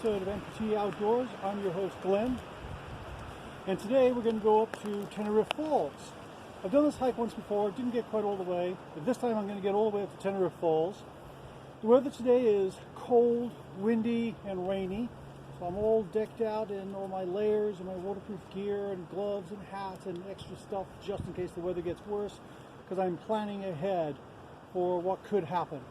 episode of Amputee Outdoors. I'm your host Glenn, and today we're going to go up to Teneriffe Falls. I've done this hike once before, didn't get quite all the way, but this time I'm going to get all the way up to Teneriffe Falls. The weather today is cold, windy, and rainy, so I'm all decked out in all my layers and my waterproof gear and gloves and hats and extra stuff just in case the weather gets worse, because I'm planning ahead for what could happen.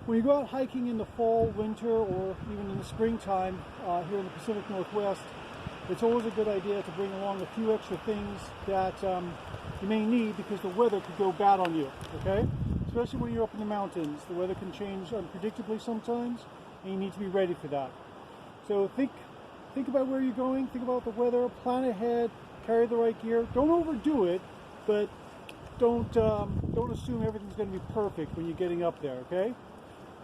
When you go out hiking in the fall, winter, or even in the springtime here in the Pacific Northwest, it's always a good idea to bring along a few extra things that you may need because the weather could go bad on you, okay? Especially when you're up in the mountains. The weather can change unpredictably sometimes, and you need to be ready for that. So think about where you're going, think about the weather, plan ahead, carry the right gear. Don't overdo it, but don't assume everything's going to be perfect when you're getting up there, okay?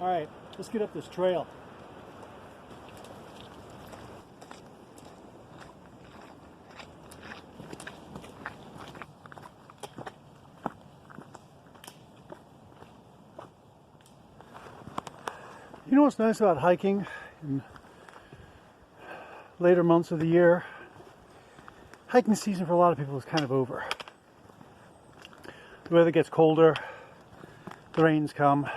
All right, let's get up this trail. You know what's nice about hiking in later months of the year? Hiking season for a lot of people is kind of over. The weather gets colder, the rains come.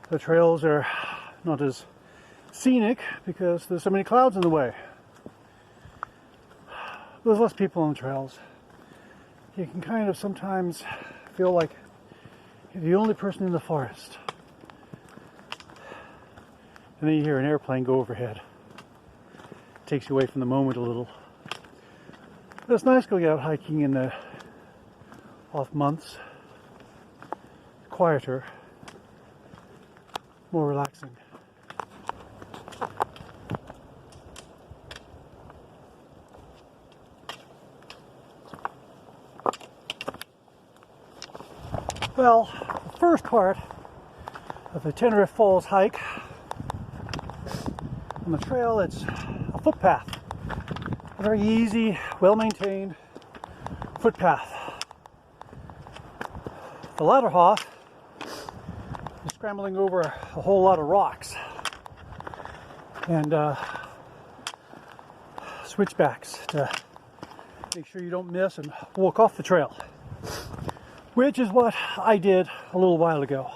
The trails are not as scenic because there's so many clouds in the way. There's less people on the trails. You can kind of sometimes feel like you're the only person in the forest. And then you hear an airplane go overhead. It takes you away from the moment a little. But it's nice going out hiking in the off months. Quieter. More relaxing. Well, the first part of the Teneriffe Falls hike, on the trail it's a footpath. A very easy, well-maintained footpath. The latter half is scrambling over a whole lot of rocks and switchbacks to make sure you don't miss and walk off the trail, which is what I did a little while ago.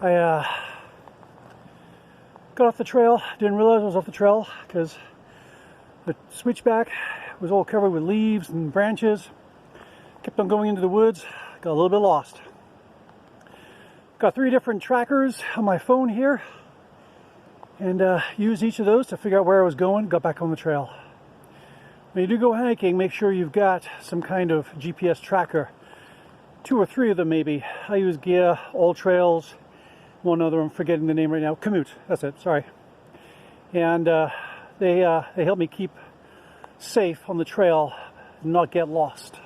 I got off the trail, didn't realize I was off the trail because the switchback was all covered with leaves and branches. Kept on going into the woods, got a little bit lost. Got 3 different trackers on my phone here and used each of those to figure out where I was going, got back on the trail. When you do go hiking, make sure you've got some kind of GPS tracker. 2 or 3 of them maybe. I use Gear, All Trails, one other I'm forgetting the name right now, Komoot, that's it, sorry. And they help me keep safe on the trail and not get lost.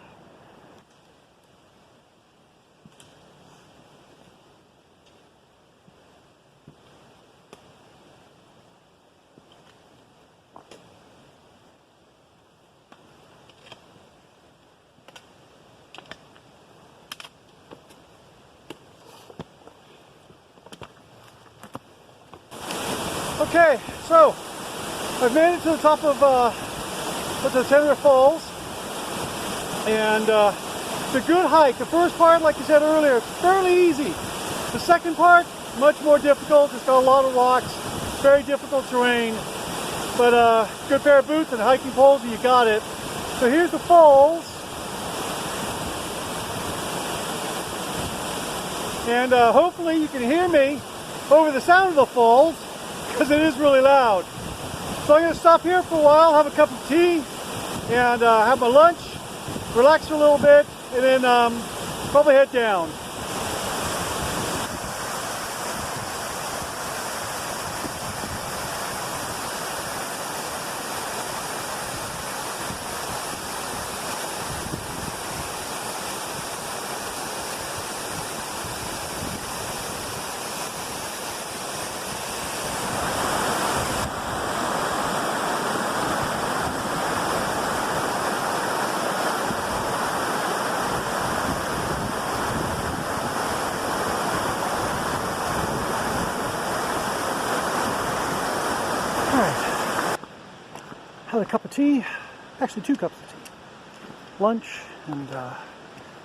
Okay, so I've made it to the top of the Teneriffe Falls, and it's a good hike. The first part, like I said earlier, it's fairly easy. The second part, much more difficult. It's got a lot of rocks, very difficult terrain, but good pair of boots and hiking poles and you got it. So here's the falls, and hopefully you can hear me over the sound of the falls, because it is really loud. So I'm going to stop here for a while, have a cup of tea, and have my lunch, relax for a little bit, and then probably head down. had a cup of tea, actually 2 cups of tea, lunch, and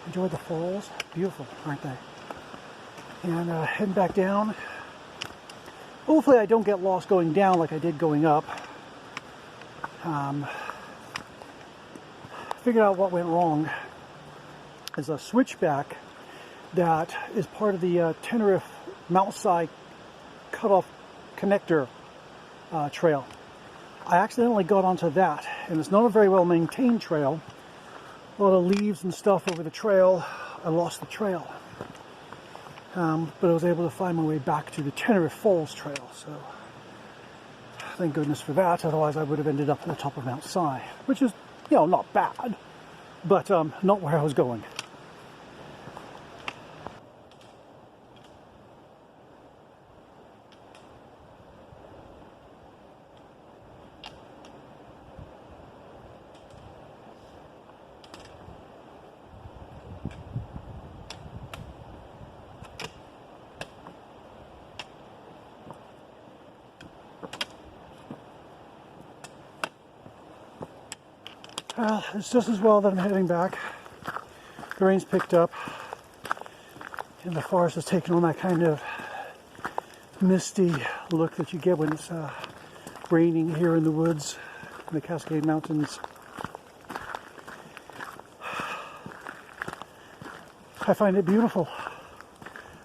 enjoyed the falls. Beautiful, aren't they? And heading back down. Hopefully I don't get lost going down like I did going up. Figured out what went wrong. There's a switchback that is part of the Teneriffe mountainside cutoff connector trail. I accidentally got onto that, and it's not a very well maintained trail. A lot of leaves and stuff over the trail. I lost the trail. But I was able to find my way back to the Teneriffe Falls trail, so thank goodness for that. Otherwise I would have ended up on the top of Mount Si, which is, you know, not bad, but not where I was going. Well, it's just as well that I'm heading back. The rain's picked up, and the forest has taken on that kind of misty look that you get when it's raining here in the woods, in the Cascade Mountains. I find it beautiful.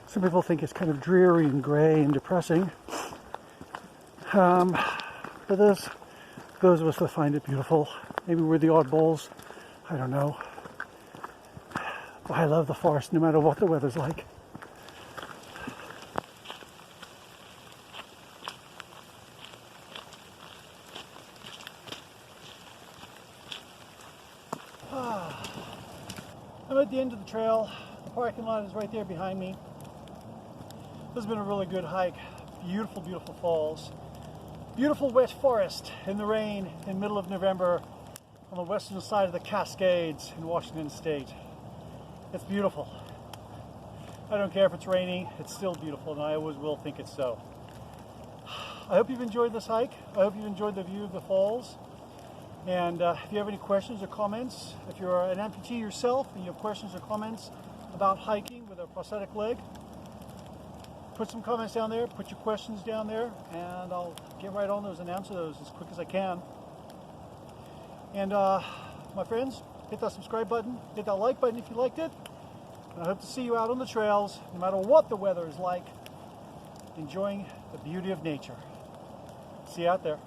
Some people think it's kind of dreary and gray and depressing, but those of us that find it beautiful, maybe we're the oddballs, I don't know. I love the forest no matter what the weather's like. I'm at the end of the trail. The parking lot is right there behind me. This has been a really good hike. Beautiful, beautiful falls. Beautiful wet forest in the rain in the middle of November on the western side of the Cascades in Washington State. It's beautiful. I don't care if it's raining, it's still beautiful, and I always will think it's so. I hope you've enjoyed this hike. I hope you've enjoyed the view of the falls. And if you have any questions or comments, if you're an amputee yourself and you have questions or comments about hiking with a prosthetic leg, put some comments down there, put your questions down there, and I'll get right on those and answer those as quick as I can. And my friends, hit that subscribe button, hit that like button if you liked it. And I hope to see you out on the trails, no matter what the weather is like, enjoying the beauty of nature. See you out there.